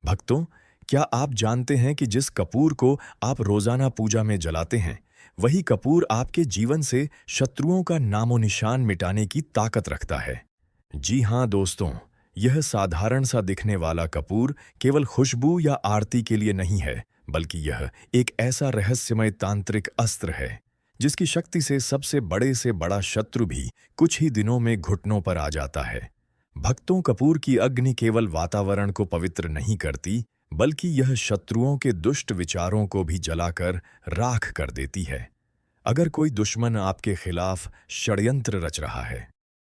भक्तों, क्या आप जानते हैं कि जिस कपूर को आप रोजाना पूजा में जलाते हैं, वही कपूर आपके जीवन से शत्रुओं का नामो निशान मिटाने की ताकत रखता है? जी हाँ दोस्तों, यह साधारण सा दिखने वाला कपूर केवल खुशबू या आरती के लिए नहीं है, बल्कि यह एक ऐसा रहस्यमय तांत्रिक अस्त्र है, जिसकी शक्ति से बड़ा शत्रु भी कुछ ही दिनों में घुटनों पर आ जाता है। भक्तों, कपूर की अग्नि केवल वातावरण को पवित्र नहीं करती, बल्कि यह शत्रुओं के दुष्ट विचारों को भी जलाकर राख कर देती है। अगर कोई दुश्मन आपके खिलाफ षड्यंत्र रच रहा है,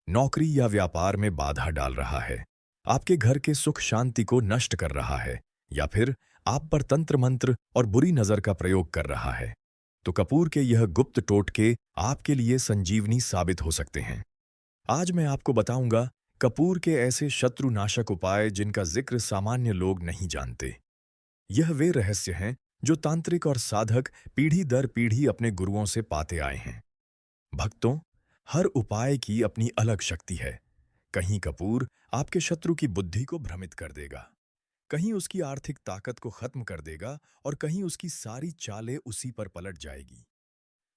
नौकरी या व्यापार में बाधा डाल रहा है, आपके घर के सुख शांति को नष्ट कर रहा है, या फिर आप पर तंत्र मंत्र और बुरी नजर का प्रयोग कर रहा है, तो कपूर के यह गुप्त टोटके आपके लिए संजीवनी साबित हो सकते हैं। आज मैं आपको बताऊंगा कपूर के ऐसे शत्रुनाशक उपाय जिनका जिक्र सामान्य लोग नहीं जानते। यह वे रहस्य हैं जो तांत्रिक और साधक पीढ़ी दर पीढ़ी अपने गुरुओं से पाते आए हैं। भक्तों, हर उपाय की अपनी अलग शक्ति है। कहीं कपूर आपके शत्रु की बुद्धि को भ्रमित कर देगा, कहीं उसकी आर्थिक ताकत को खत्म कर देगा, और कहीं उसकी सारी चालें उसी पर पलट जाएगी।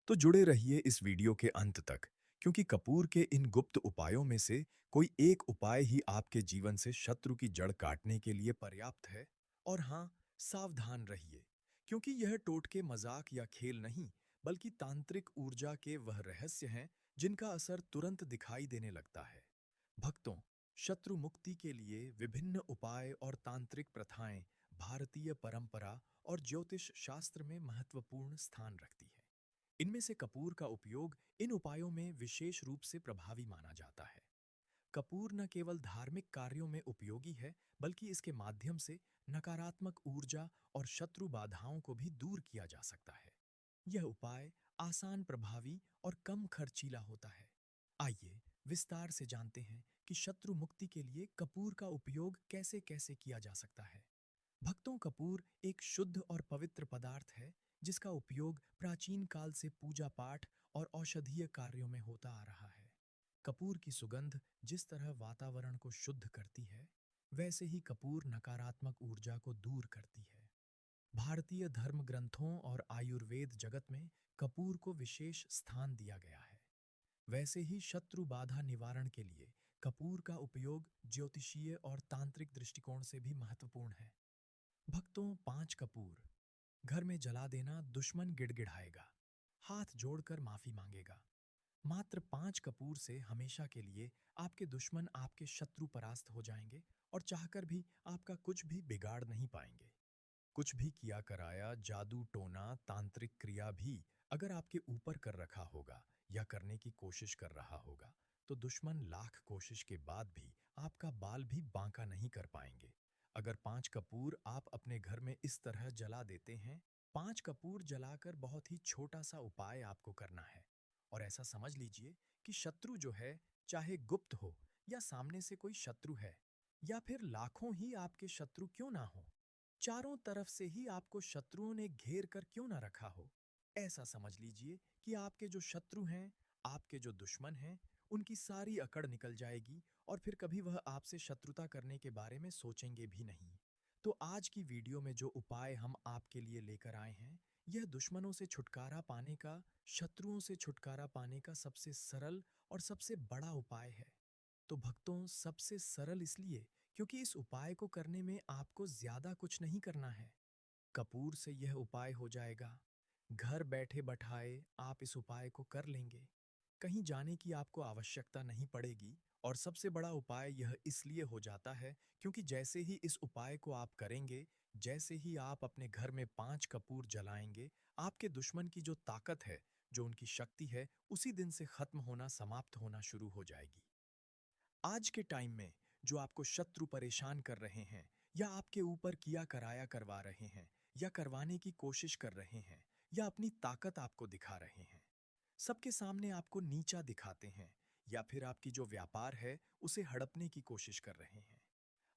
तो जुड़े रहिए इस वीडियो के अंत तक, क्योंकि कपूर के इन गुप्त उपायों में से कोई एक उपाय ही आपके जीवन से शत्रु की जड़ काटने के लिए पर्याप्त है। और हाँ, सावधान रहिए, क्योंकि यह टोटके मजाक या खेल नहीं, बल्कि तांत्रिक ऊर्जा के वह रहस्य हैं जिनका असर तुरंत दिखाई देने लगता है। भक्तों, शत्रु मुक्ति के लिए विभिन्न उपाय और तांत्रिक प्रथाएं भारतीय परंपरा और ज्योतिष शास्त्र में महत्वपूर्ण स्थान रखती है। इनमें से कपूर का उपयोग इन उपायों में विशेष रूप से प्रभावी माना जाता है। कपूर न केवल धार्मिक कार्यों में उपयोगी है, बल्कि इसके माध्यम से नकारात्मक ऊर्जा और शत्रु बाधाओं को भी दूर किया जा सकता है। यह उपाय आसान, प्रभावी और कम खर्चीला होता है। आइए विस्तार से जानते हैं कि शत्रु मुक्ति के लिए कपूर का उपयोग कैसे कैसे किया जा सकता है। भक्तों, कपूर एक शुद्ध और पवित्र पदार्थ है जिसका उपयोग प्राचीन काल से पूजा पाठ और औषधीय कार्यों में होता आ रहा है। कपूर की सुगंध जिस तरह वातावरण को शुद्ध करती है, वैसे ही कपूर नकारात्मक ऊर्जा को दूर करती है। भारतीय धर्म ग्रंथों और आयुर्वेद जगत में कपूर को विशेष स्थान दिया गया है। वैसे ही शत्रु बाधा निवारण के लिए कपूर का उपयोग ज्योतिषीय और तांत्रिक दृष्टिकोण से भी महत्वपूर्ण है। भक्तों, 5 कपूर घर में जला देना, दुश्मन गिड़गिड़ाएगा, हाथ जोड़कर माफी मांगेगा। मात्र 5 कपूर से हमेशा के लिए आपके दुश्मन, आपके शत्रु परास्त हो जाएंगे, और चाहकर भी आपका कुछ भी बिगाड़ नहीं पाएंगे। कुछ भी किया कराया जादू टोना तांत्रिक क्रिया भी अगर आपके ऊपर कर रखा होगा या करने की कोशिश कर रहा होगा, तो दुश्मन लाख कोशिश के बाद भी आपका बाल भी बांका नहीं कर पाएंगे। अगर 5 कपूर आप अपने घर में इस तरह जला देते हैं, 5 कपूर जलाकर बहुत ही छोटा सा उपाय आपको करना है। और ऐसा समझ लीजिए कि शत्रु जो है, चाहे गुप्त हो या सामने से कोई शत्रु है, या फिर लाखों ही आपके शत्रु क्यों ना हो, चारों तरफ से ही आपको शत्रुओं ने घेर कर क्यों ना रखा हो, ऐसा समझ लीजिए कि आपके जो शत्रु हैं, आपके जो दुश्मन हैं, उनकी सारी अकड़ निकल जाएगी, और फिर कभी वह आपसे शत्रुता करने के बारे में सोचेंगे भी नहीं। तो आज की वीडियो में जो उपाय हम आपके लिए लेकर आए हैं, यह दुश्मनों से छुटकारा पाने का, शत्रुओं से छुटकारा पाने का सबसे सरल और सबसे बड़ा उपाय है। तो भक्तों, सबसे सरल इसलिए क्योंकि इस उपाय को करने में आपको ज्यादा कुछ नहीं करना है। कपूर से यह उपाय हो जाएगा। घर बैठे बैठाए आप इस उपाय को कर लेंगे। कहीं जाने की आपको आवश्यकता नहीं पड़ेगी। और सबसे बड़ा उपाय यह इसलिए हो जाता है क्योंकि जैसे ही इस उपाय को आप करेंगे, जैसे ही आप अपने घर में 5 कपूर जलाएंगे, आपके दुश्मन की जो ताकत है, जो उनकी शक्ति है, उसी दिन से खत्म होना, समाप्त होना शुरू हो जाएगी। आज के टाइम में जो आपको शत्रु परेशान कर रहे हैं, या आपके ऊपर किया कराया करवा रहे हैं, या करवाने की कोशिश कर रहे हैं, या अपनी ताकत आपको दिखा रहे हैं, सबके सामने आपको नीचा दिखाते हैं, या फिर आपकी जो व्यापार है उसे हड़पने की कोशिश कर रहे हैं,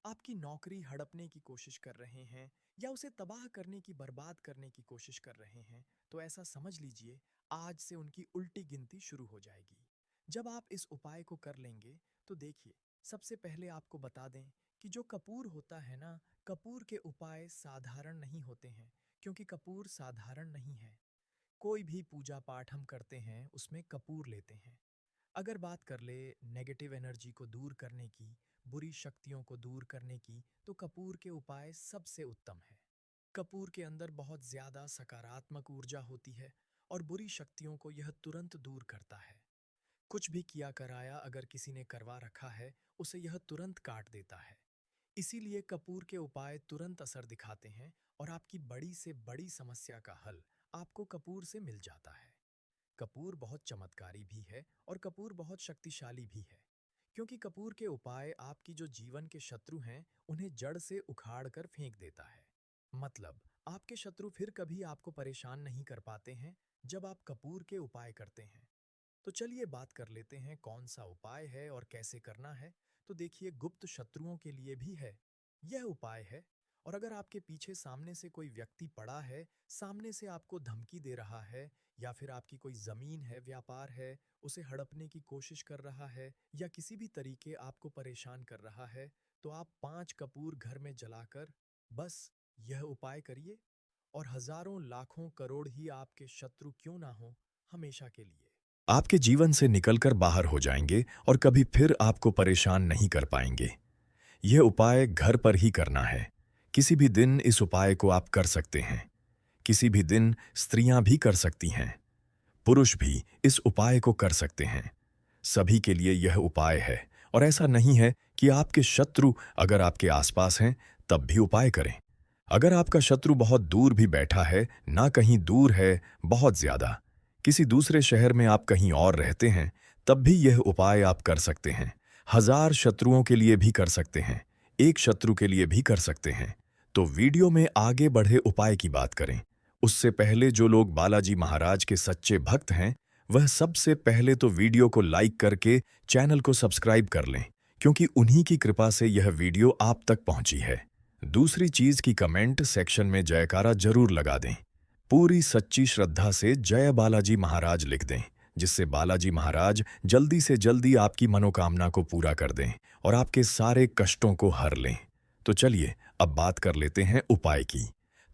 आपकी नौकरी हड़पने की कोशिश कर रहे हैं, या उसे तबाह करने की, बर्बाद करने की कोशिश कर रहे हैं, तो ऐसा समझ लीजिए आज से उनकी उल्टी गिनती शुरू हो जाएगी। जब आप इस उपाय को कर लेंगे, तो देखिए, सबसे पहले आपको बता दें कि जो कपूर होता है ना, कपूर के उपाय साधारण नहीं होते हैं, क्योंकि कपूर साधारण नहीं है। कोई भी पूजा पाठ हम करते हैं, उसमें कपूर लेते हैं। अगर बात कर ले नेगेटिव एनर्जी को दूर करने की, बुरी शक्तियों को दूर करने की, तो कपूर के उपाय सबसे उत्तम है। कपूर के अंदर बहुत ज्यादा सकारात्मक ऊर्जा होती है और बुरी शक्तियों को यह तुरंत दूर करता है। कुछ भी किया कराया अगर किसी ने करवा रखा है, उसे यह तुरंत काट देता है। इसीलिए कपूर के उपाय तुरंत असर दिखाते हैं और आपकी बड़ी से बड़ी समस्या का हल आपको कपूर से मिल जाता है। कपूर बहुत चमत्कारी भी है और कपूर बहुत शक्तिशाली भी है, क्योंकि कपूर के उपाय आपकी जो जीवन के शत्रु हैं, उन्हें जड़ से उखाड़ कर फेंक देता है। मतलब, आपके शत्रु फिर कभी आपको परेशान नहीं कर पाते हैं जब आप कपूर के उपाय करते हैं। तो चलिए बात कर लेते हैं कौन सा उपाय है और कैसे करना है। तो देखिए, गुप्त शत्रुओं के लिए भी है यह उपाय है। और अगर आपके पीछे सामने से कोई व्यक्ति पड़ा है, सामने से आपको धमकी दे रहा है, या फिर आपकी कोई जमीन है, व्यापार है, उसे हड़पने की कोशिश कर रहा है, या किसी भी तरीके आपको परेशान कर रहा है, तो आप 5 कपूर घर में जलाकर बस यह उपाय करिए, और हजारों लाखों करोड़ ही आपके शत्रु क्यों ना हो, हमेशा के लिए आपके जीवन से निकलकर बाहर हो जाएंगे और कभी फिर आपको परेशान नहीं कर पाएंगे। यह उपाय घर पर ही करना है। किसी भी दिन इस उपाय को आप कर सकते हैं। किसी भी दिन स्त्रियां भी कर सकती हैं। पुरुष भी इस उपाय को कर सकते हैं। सभी के लिए यह उपाय है। और ऐसा नहीं है कि आपके शत्रु अगर आपके आसपास हैं तब भी उपाय करें। अगर आपका शत्रु बहुत दूर भी बैठा है, ना कहीं दूर है, बहुत ज्यादा किसी दूसरे शहर में आप कहीं और रहते हैं, तब भी यह उपाय आप कर सकते हैं। 1000 शत्रुओं के लिए भी कर सकते हैं, एक शत्रु के लिए भी कर सकते हैं। तो वीडियो में आगे बढ़े उपाय की बात करें, उससे पहले जो लोग बालाजी महाराज के सच्चे भक्त हैं, वह सबसे पहले तो वीडियो को लाइक करके चैनल को सब्सक्राइब कर लें, क्योंकि उन्हीं की कृपा से यह वीडियो आप तक पहुंची है। दूसरी चीज की कमेंट सेक्शन में जयकारा जरूर लगा दें। पूरी सच्ची श्रद्धा से जय बालाजी महाराज लिख दें, जिससे बालाजी महाराज जल्दी से जल्दी आपकी मनोकामना को पूरा कर दें और आपके सारे कष्टों को हर लें। तो चलिए अब बात कर लेते हैं उपाय की।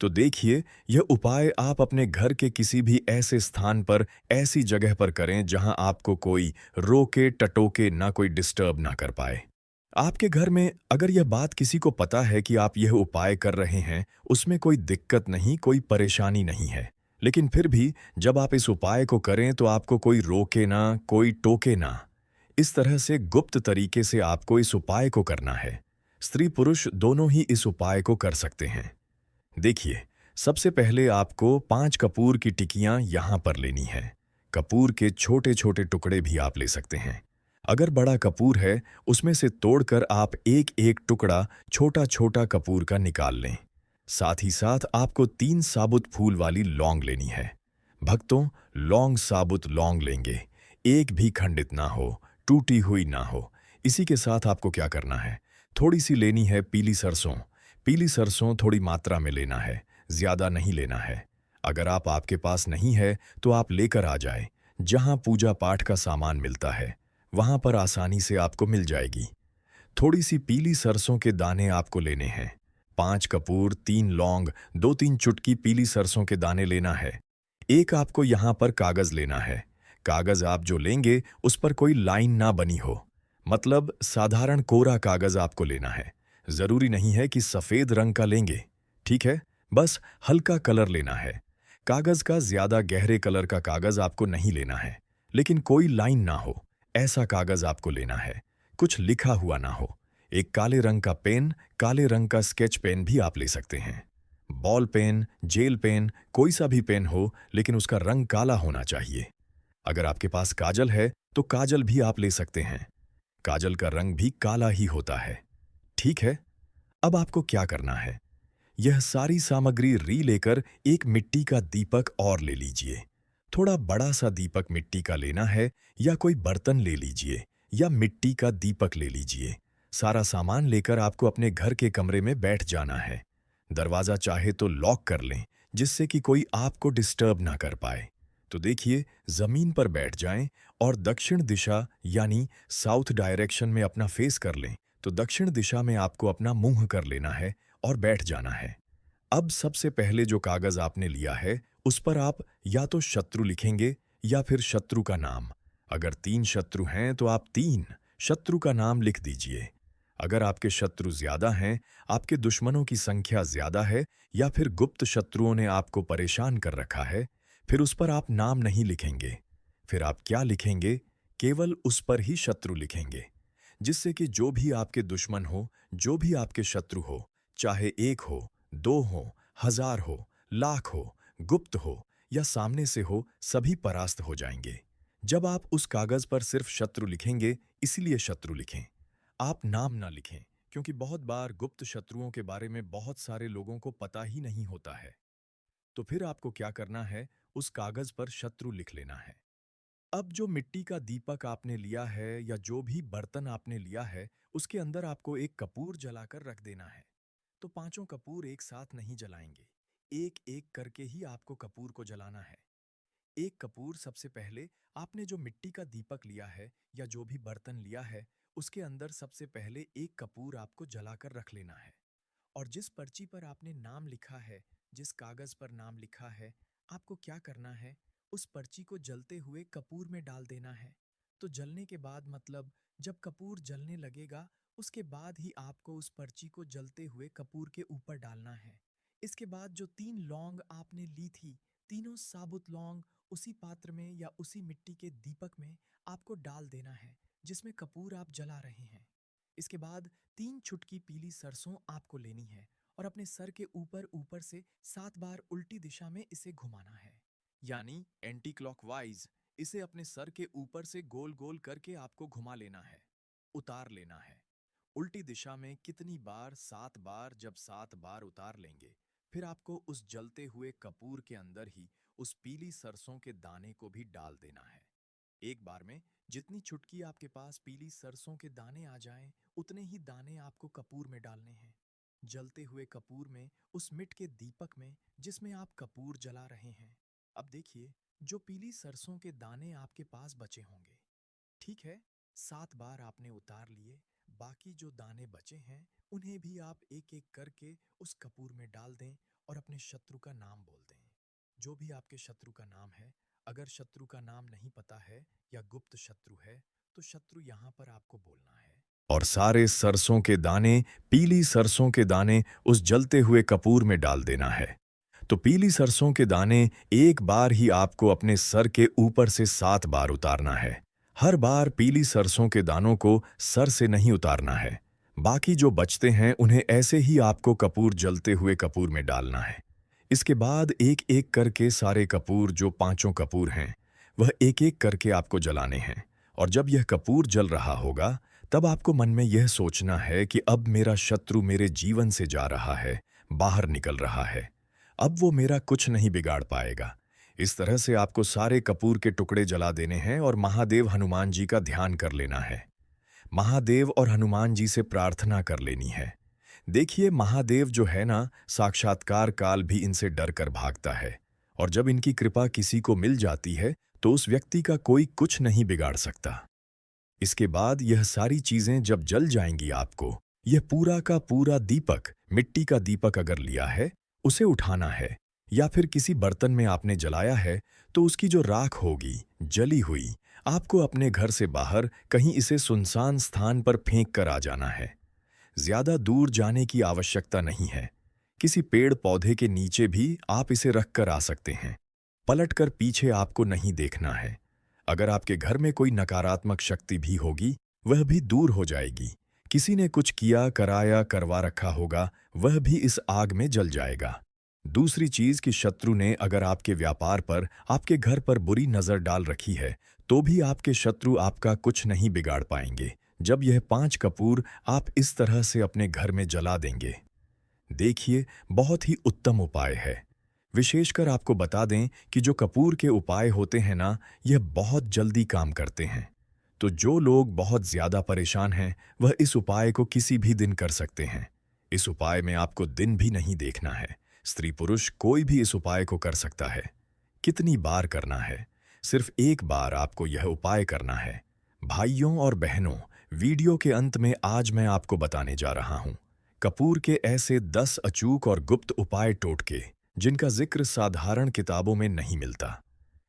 तो देखिए, यह उपाय आप अपने घर के किसी भी ऐसे स्थान पर, ऐसी जगह पर करें जहां आपको कोई रोके टटोके ना, कोई डिस्टर्ब ना कर पाए। आपके घर में अगर यह बात किसी को पता है कि आप यह उपाय कर रहे हैं, उसमें कोई दिक्कत नहीं, कोई परेशानी नहीं है। लेकिन फिर भी जब आप इस उपाय को करें तो आपको कोई रोके ना, कोई टोके ना। इस तरह से गुप्त तरीके से आपको इस उपाय को करना है। स्त्री पुरुष दोनों ही इस उपाय को कर सकते हैं। देखिए, सबसे पहले आपको 5 कपूर की टिकियां यहां पर लेनी है। कपूर के छोटे छोटे टुकड़े भी आप ले सकते हैं। अगर बड़ा कपूर है, उसमें से तोड़कर आप एक एक टुकड़ा छोटा छोटा कपूर का निकाल लें। साथ ही साथ आपको 3 साबुत फूल वाली लौंग लेनी है। भक्तों, लौंग साबुत लौंग लेंगे, एक भी खंडित ना हो, टूटी हुई ना हो। इसी के साथ आपको क्या करना है, थोड़ी सी लेनी है पीली सरसों। पीली सरसों थोड़ी मात्रा में लेना है, ज्यादा नहीं लेना है। अगर आपके पास नहीं है तो आप लेकर आ जाए, जहां पूजा पाठ का सामान मिलता है वहां पर आसानी से आपको मिल जाएगी। थोड़ी सी पीली सरसों के दाने आपको लेने हैं। 5 कपूर, 3 लौंग, 2-3 चुटकी पीली सरसों के दाने लेना है। एक आपको यहां पर कागज लेना है। कागज आप जो लेंगे उस पर कोई लाइन ना बनी हो, मतलब साधारण कोरा कागज आपको लेना है। जरूरी नहीं है कि सफेद रंग का लेंगे, ठीक है, बस हल्का कलर लेना है। कागज का ज्यादा गहरे कलर का कागज आपको नहीं लेना है, लेकिन कोई लाइन ना हो ऐसा कागज आपको लेना है, कुछ लिखा हुआ ना हो। एक काले रंग का पेन, काले रंग का स्केच पेन भी आप ले सकते हैं। बॉल पेन, जेल पेन, कोई सा भी पेन हो, लेकिन उसका रंग काला होना चाहिए। अगर आपके पास काजल है तो काजल भी आप ले सकते हैं। काजल का रंग भी काला ही होता है, ठीक है। अब आपको क्या करना है, यह सारी सामग्री लेकर एक मिट्टी का दीपक और ले लीजिए। थोड़ा बड़ा सा दीपक मिट्टी का लेना है, या कोई बर्तन ले लीजिए, या मिट्टी का दीपक ले लीजिए। सारा सामान लेकर आपको अपने घर के कमरे में बैठ जाना है। दरवाजा चाहे तो लॉक कर लें, जिससे कि कोई आपको डिस्टर्ब ना कर पाए। तो देखिए, जमीन पर बैठ जाएं और दक्षिण दिशा यानी साउथ डायरेक्शन में अपना फेस कर लें। तो तो दक्षिण दिशा में आपको अपना मुंह कर लेना है और बैठ जाना है। अब सबसे पहले जो कागज आपने लिया है उस पर आप या तो शत्रु लिखेंगे या फिर शत्रु का नाम। अगर 3 शत्रु हैं तो आप 3 शत्रु का नाम लिख दीजिए। अगर आपके शत्रु ज्यादा हैं, आपके दुश्मनों की संख्या ज्यादा है या फिर गुप्त शत्रुओं ने आपको परेशान कर रखा है, फिर उस पर आप नाम नहीं लिखेंगे। फिर आप क्या लिखेंगे? केवल उस पर ही शत्रु लिखेंगे, जिससे कि जो भी आपके दुश्मन हो, जो भी आपके शत्रु हो, चाहे 1 हो, 2 हो, 1000 हो, लाख हो, गुप्त हो या सामने से हो, सभी परास्त हो जाएंगे। जब आप उस कागज पर सिर्फ शत्रु लिखेंगे, इसीलिए शत्रु लिखें, आप नाम ना लिखें, क्योंकि बहुत बार गुप्त शत्रुओं के बारे में बहुत सारे लोगों को पता ही नहीं होता है। तो फिर आपको क्या करना है? उस कागज पर शत्रु लिख लेना है। अब जो मिट्टी का दीपक आपने लिया है या जो भी बर्तन आपने लिया है, उसके अंदर आपको एक कपूर जलाकर रख देना है। तो 5 कपूर एक साथ नहीं जलाएंगे, एक एक करके ही आपको कपूर को जलाना है। एक कपूर सबसे पहले आपने जो मिट्टी का दीपक लिया है या जो भी बर्तन लिया है, उसके अंदर सबसे पहले एक कपूर आपको जलाकर रख लेना है। और जिस पर्ची पर आपने नाम लिखा है, जिस कागज पर नाम लिखा है, आपको क्या करना है? उस पर्ची को जलते हुए कपूर में डाल देना है। तो जलने के बाद मतलब जब कपूर जलने लगेगा, उसके बाद ही आपको उस पर्ची को जलते हुए कपूर के ऊपर डालना है। इसके बाद जो 3 लौंग आपने ली थी, तीनों साबुत लौंग उसी पात्र में या उसी मिट्टी के दीपक में आपको डाल देना है, जिसमें कपूर आप जला रहे हैं। इसके बाद 3 चुटकी पीली सरसों आपको लेनी है और अपने सर के ऊपर ऊपर से 7 बार उल्टी दिशा में इसे घुमाना है, यानी एंटी क्लॉकवाइज। इसे अपने सर के ऊपर से गोल गोल करके आपको घुमा लेना है, उतार लेना है। उल्टी दिशा में कितनी बार? 7 बार। जब 7 बार उतार लेंगे, फिर आपको उस जलते हुए कपूर के अंदर ही उस पीली सरसों के दाने को भी डाल देना है। एक बार में जितनी चुटकी आपके पास पीली सरसों के दाने आ जाएं, उतने ही दाने आपको कपूर में डालने हैं। जलते हुए कपूर में, उस मिट के दीपक में जिसमें आप कपूर जला रहे हैं। अब देखिए, जो पीली सरसों के दाने आपके पास बचे होंगे, ठीक है, 7 बार आपने उतार लिए। बाकी जो दाने बचे हैं, उन्हें भी आप एक एक करके उस कपूर में डाल दें और अपने शत्रु का नाम बोल दें। जो भी आपके शत्रु का नाम है, अगर शत्रु का नाम नहीं पता है या गुप्त शत्रु है, तो शत्रु यहाँ पर आपको बोलना है। और सारे सरसों के दाने, पीली सरसों के दाने उस जलते हुए कपूर में डाल देना है। तो पीली सरसों के दाने एक बार ही आपको अपने सर के ऊपर से 7 बार उतारना है। हर बार पीली सरसों के दानों को सर से नहीं उतारना है। बाकी जो बचते हैं उन्हें ऐसे ही आपको कपूर जलते हुए कपूर में डालना है। इसके बाद एक एक करके सारे कपूर, जो 5 कपूर हैं, वह एक एक करके आपको जलाने हैं। और जब यह कपूर जल रहा होगा, तब आपको मन में यह सोचना है कि अब मेरा शत्रु मेरे जीवन से जा रहा है, बाहर निकल रहा है। अब वो मेरा कुछ नहीं बिगाड़ पाएगा। इस तरह से आपको सारे कपूर के टुकड़े जला देने हैं और महादेव हनुमान जी का ध्यान कर लेना है। महादेव और हनुमान जी से प्रार्थना कर लेनी है। देखिए, महादेव जो है ना, साक्षात्कार काल भी इनसे डर कर भागता है। और जब इनकी कृपा किसी को मिल जाती है, तो उस व्यक्ति का कोई कुछ नहीं बिगाड़ सकता। इसके बाद यह सारी चीजें जब जल जाएंगी, आपको यह पूरा का पूरा दीपक, मिट्टी का दीपक अगर लिया है, उसे उठाना है। या फिर किसी बर्तन में आपने जलाया है, तो उसकी जो राख होगी जली हुई, आपको अपने घर से बाहर कहीं इसे सुनसान स्थान पर फेंक कर आ जाना है। ज्यादा दूर जाने की आवश्यकता नहीं है। किसी पेड़ पौधे के नीचे भी आप इसे रख कर आ सकते हैं। पलटकर पीछे आपको नहीं देखना है। अगर आपके घर में कोई नकारात्मक शक्ति भी होगी, वह भी दूर हो जाएगी। किसी ने कुछ किया, कराया, करवा रखा होगा, वह भी इस आग में जल जाएगा। दूसरी चीज कि शत्रु ने अगर आपके व्यापार पर, आपके घर पर बुरी नजर डाल रखी है, तो भी आपके शत्रु आपका कुछ नहीं बिगाड़ पाएंगे, जब यह 5 कपूर आप इस तरह से अपने घर में जला देंगे। देखिए, बहुत ही उत्तम उपाय है। विशेषकर आपको बता दें कि जो कपूर के उपाय होते हैं ना, यह बहुत जल्दी काम करते हैं। तो जो लोग बहुत ज्यादा परेशान हैं, वह इस उपाय को किसी भी दिन कर सकते हैं। इस उपाय में आपको दिन भी नहीं देखना है। स्त्री पुरुष कोई भी इस उपाय को कर सकता है। कितनी बार करना है? सिर्फ एक बार आपको यह उपाय करना है। भाइयों और बहनों, वीडियो के अंत में आज मैं आपको बताने जा रहा हूं कपूर के ऐसे 10 अचूक और गुप्त उपाय टोटके जिनका जिक्र साधारण किताबों में नहीं मिलता।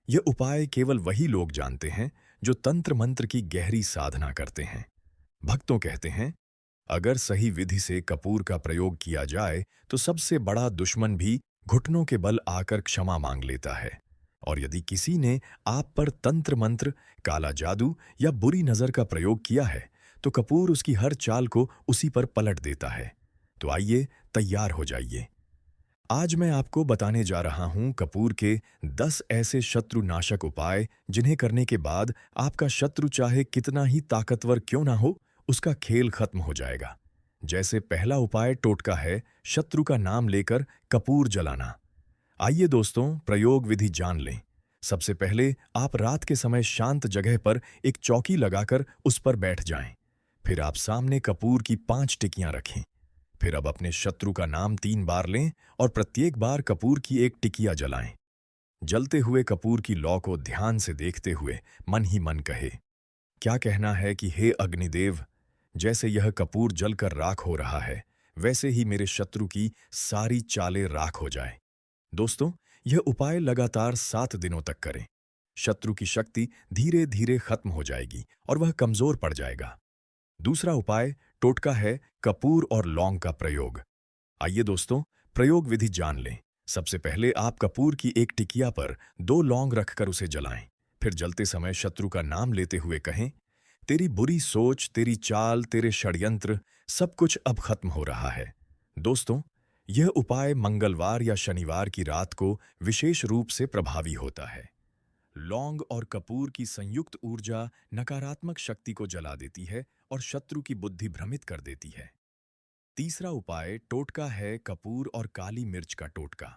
ये उपाय केवल वही लोग जानते हैं जो तंत्र मंत्र की गहरी साधना करते हैं। भक्तों कहते हैं, अगर सही विधि से कपूर का प्रयोग किया जाए तो सबसे बड़ा दुश्मन भी घुटनों के बल आकर क्षमा मांग लेता है। और यदि किसी ने आप पर तंत्र मंत्र, काला जादू या बुरी नजर का प्रयोग किया है तो कपूर उसकी हर चाल को उसी पर पलट देता है। तो आइए तैयार हो जाइए। आज मैं आपको बताने जा रहा हूं कपूर के 10 ऐसे शत्रुनाशक उपाय जिन्हें करने के बाद आपका शत्रु चाहे कितना ही ताकतवर क्यों ना हो, उसका खेल खत्म हो जाएगा। जैसे पहला उपाय टोटका है शत्रु का नाम लेकर कपूर जलाना। आइए दोस्तों, प्रयोग विधि जान लें। सबसे पहले आप रात के समय शांत जगह पर एक चौकी लगाकर उस पर बैठ जाएं। फिर आप सामने कपूर की 5 टिकियां रखें। फिर अब अपने शत्रु का नाम 3 बार लें और प्रत्येक बार कपूर की एक टिकिया जलाएं। जलते हुए कपूर की लौ को ध्यान से देखते हुए मन ही मन कहे, क्या कहना है कि हे अग्निदेव, जैसे यह कपूर जलकर राख हो रहा है वैसे ही मेरे शत्रु की सारी चालें राख हो जाए। दोस्तों, यह उपाय लगातार 7 दिनों तक करें। शत्रु की शक्ति धीरे धीरे खत्म हो जाएगी और वह कमजोर पड़ जाएगा। दूसरा उपाय टोटका है कपूर और लौंग का प्रयोग। आइए दोस्तों, प्रयोग विधि जान लें। सबसे पहले आप कपूर की एक टिकिया पर 2 लौंग रखकर उसे जलाएं। फिर जलते समय शत्रु का नाम लेते हुए कहें, तेरी बुरी सोच, तेरी चाल, तेरे षड्यंत्र, सब कुछ अब खत्म हो रहा है। दोस्तों, यह उपाय मंगलवार या शनिवार की रात को विशेष रूप से प्रभावी होता है। लौंग और कपूर की संयुक्त ऊर्जा नकारात्मक शक्ति को जला देती है और शत्रु की बुद्धि भ्रमित कर देती है। तीसरा उपाय टोटका है कपूर और काली मिर्च का टोटका।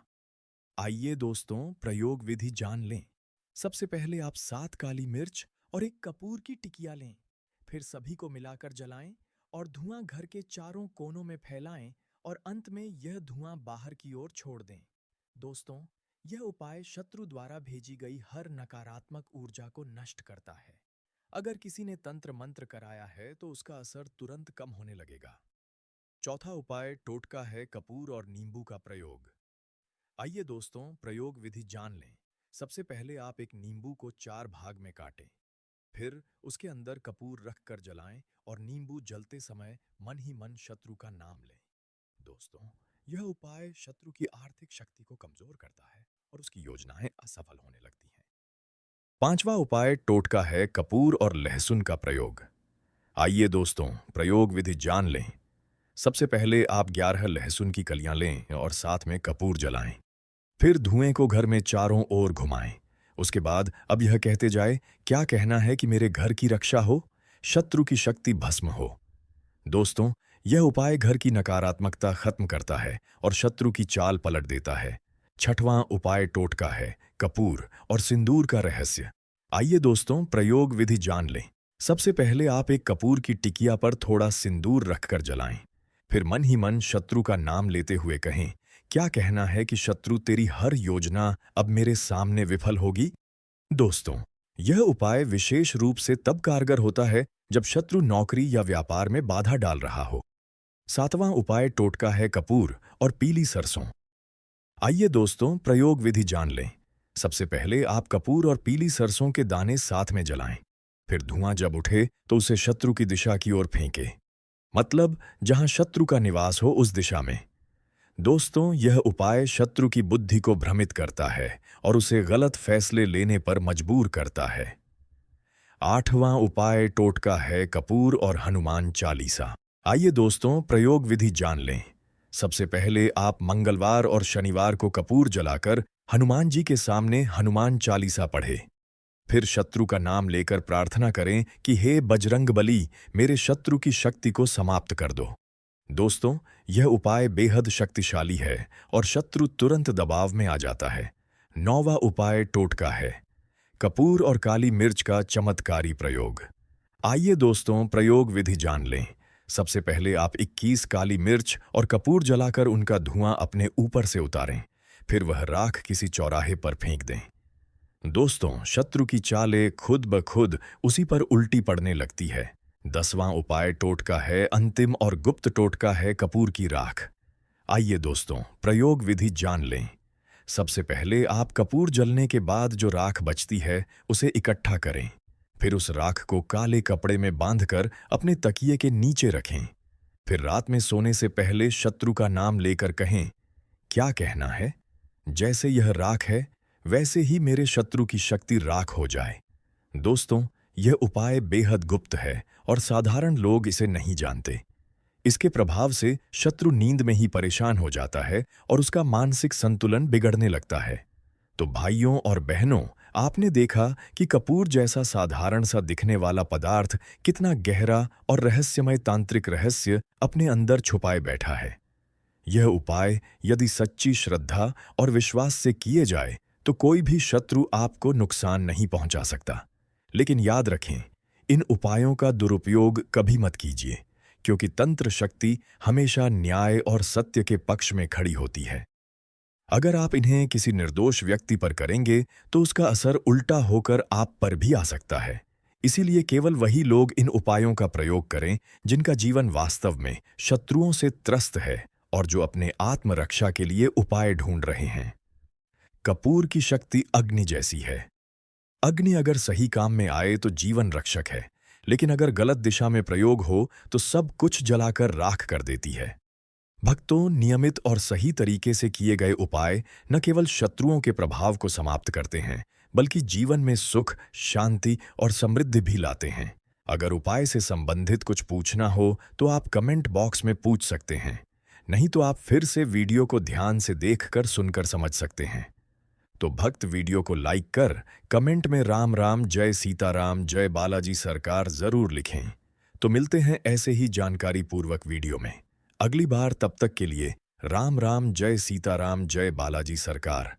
आइए दोस्तों, प्रयोग विधि जान लें। सबसे पहले आप 7 काली मिर्च और एक कपूर की टिकिया लें। फिर सभी को मिलाकर जलाएं और धुआं घर के चारों कोनों में फैलाएं और अंत में यह धुआं बाहर की ओर छोड़ दें। दोस्तों, यह उपाय शत्रु द्वारा भेजी गई हर नकारात्मक ऊर्जा को नष्ट करता है। अगर किसी ने तंत्र मंत्र कराया है तो उसका असर तुरंत कम होने लगेगा। चौथा उपाय टोटका है कपूर और नींबू का प्रयोग। आइए दोस्तों, प्रयोग विधि जान लें। सबसे पहले आप एक नींबू को 4 भाग में काटें। फिर उसके अंदर कपूर रखकर जलाएं और नींबू जलते समय मन ही मन शत्रु का नाम लें। दोस्तों, यह उपाय शत्रु की आर्थिक शक्ति को कमजोर करता है और उसकी योजनाएं असफल होने लगती हैं। पांचवा उपाय टोटका है कपूर और लहसुन का प्रयोग। आइए दोस्तों, प्रयोग विधि जान लें। सबसे पहले आप 11 लहसुन की कलियां लें और साथ में कपूर जलाएं। फिर धुएं को घर में चारों ओर घुमाएं। उसके बाद अब यह कहते जाए, क्या कहना है कि मेरे घर की रक्षा हो, शत्रु की शक्ति भस्म हो। दोस्तों, यह उपाय घर की नकारात्मकता खत्म करता है और शत्रु की चाल पलट देता है। छठवां उपाय टोटका है कपूर और सिंदूर का रहस्य। आइए दोस्तों, प्रयोग विधि जान लें। सबसे पहले आप एक कपूर की टिकिया पर थोड़ा सिंदूर रखकर जलाएं। फिर मन ही मन शत्रु का नाम लेते हुए कहें, क्या कहना है कि शत्रु तेरी हर योजना अब मेरे सामने विफल होगी। दोस्तों, यह उपाय विशेष रूप से तब कारगर होता है जब शत्रु नौकरी या व्यापार में बाधा डाल रहा हो। सातवां उपाय टोटका है कपूर और पीली सरसों। आइए दोस्तों, प्रयोग विधि जान लें। सबसे पहले आप कपूर और पीली सरसों के दाने साथ में जलाएं। फिर धुआं जब उठे तो उसे शत्रु की दिशा की ओर फेंकें, मतलब जहां शत्रु का निवास हो उस दिशा में। दोस्तों, यह उपाय शत्रु की बुद्धि को भ्रमित करता है और उसे गलत फैसले लेने पर मजबूर करता है। आठवां उपाय टोटका है कपूर और हनुमान चालीसा। आइए दोस्तों, प्रयोग विधि जान लें। सबसे पहले आप मंगलवार और शनिवार को कपूर जलाकर हनुमान जी के सामने हनुमान चालीसा पढ़ें। फिर शत्रु का नाम लेकर प्रार्थना करें कि हे बजरंगबली, मेरे शत्रु की शक्ति को समाप्त कर दो। दोस्तों, यह उपाय बेहद शक्तिशाली है और शत्रु तुरंत दबाव में आ जाता है। नौवां उपाय टोटका है कपूर और काली मिर्च का चमत्कारी प्रयोग। आइए दोस्तों, प्रयोग विधि जान लें। सबसे पहले आप 21 काली मिर्च और कपूर जलाकर उनका धुआं अपने ऊपर से उतारें। फिर वह राख किसी चौराहे पर फेंक दें। दोस्तों, शत्रु की चालें खुद ब खुद उसी पर उल्टी पड़ने लगती है। 10वां उपाय टोटका है, अंतिम और गुप्त टोटका है कपूर की राख। आइए दोस्तों, प्रयोग विधि जान लें। सबसे पहले आप कपूर जलने के बाद जो राख बचती है उसे इकट्ठा करें। फिर उस राख को काले कपड़े में बांधकर अपने तकिए के नीचे रखें। फिर रात में सोने से पहले शत्रु का नाम लेकर कहें, क्या कहना है? जैसे यह राख है वैसे ही मेरे शत्रु की शक्ति राख हो जाए। दोस्तों, यह उपाय बेहद गुप्त है और साधारण लोग इसे नहीं जानते। इसके प्रभाव से शत्रु नींद में ही परेशान हो जाता है और उसका मानसिक संतुलन बिगड़ने लगता है। तो भाइयों और बहनों, आपने देखा कि कपूर जैसा साधारण सा दिखने वाला पदार्थ कितना गहरा और रहस्यमय तांत्रिक रहस्य अपने अंदर छुपाए बैठा है। यह उपाय यदि सच्ची श्रद्धा और विश्वास से किए जाए तो कोई भी शत्रु आपको नुकसान नहीं पहुंचा सकता। लेकिन याद रखें, इन उपायों का दुरुपयोग कभी मत कीजिए, क्योंकि तंत्र शक्ति हमेशा न्याय और सत्य के पक्ष में खड़ी होती है। अगर आप इन्हें किसी निर्दोष व्यक्ति पर करेंगे तो उसका असर उल्टा होकर आप पर भी आ सकता है। इसीलिए केवल वही लोग इन उपायों का प्रयोग करें जिनका जीवन वास्तव में शत्रुओं से त्रस्त है और जो अपने आत्मरक्षा के लिए उपाय ढूंढ रहे हैं। कपूर की शक्ति अग्नि जैसी है। अग्नि अगर सही काम में आए तो जीवन रक्षक है, लेकिन अगर गलत दिशा में प्रयोग हो तो सब कुछ जलाकर राख कर देती है। भक्तों, नियमित और सही तरीके से किए गए उपाय न केवल शत्रुओं के प्रभाव को समाप्त करते हैं, बल्कि जीवन में सुख, शांति और समृद्धि भी लाते हैं। अगर उपाय से संबंधित कुछ पूछना हो तो आप कमेंट बॉक्स में पूछ सकते हैं, नहीं तो आप फिर से वीडियो को ध्यान से देखकर सुनकर समझ सकते हैं। तो भक्त, वीडियो को लाइक कर कमेंट में राम राम, जय सीताराम, जय बालाजी सरकार जरूर लिखें। तो मिलते हैं ऐसे ही जानकारी पूर्वक वीडियो में अगली बार। तब तक के लिए राम राम, जय सीताराम, जय बालाजी सरकार।